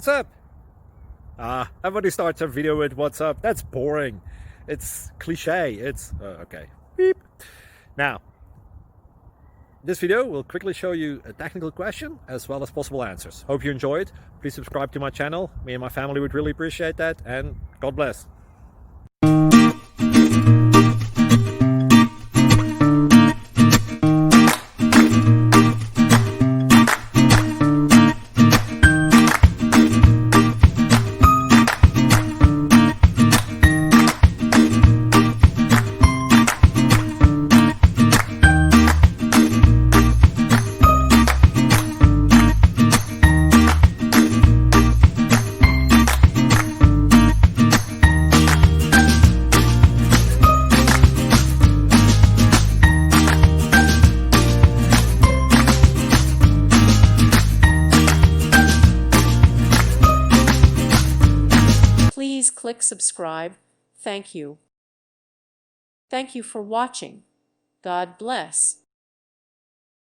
what's up? Everybody starts a video with what's up. That's boring. It's cliche. It's okay. Beep. Now, this video will quickly show you a technical question as well as possible answers. Hope you enjoyed. Please subscribe to my channel. Me and my family would really appreciate that, and God bless. Please click subscribe. Thank you. Thank you for watching. God bless.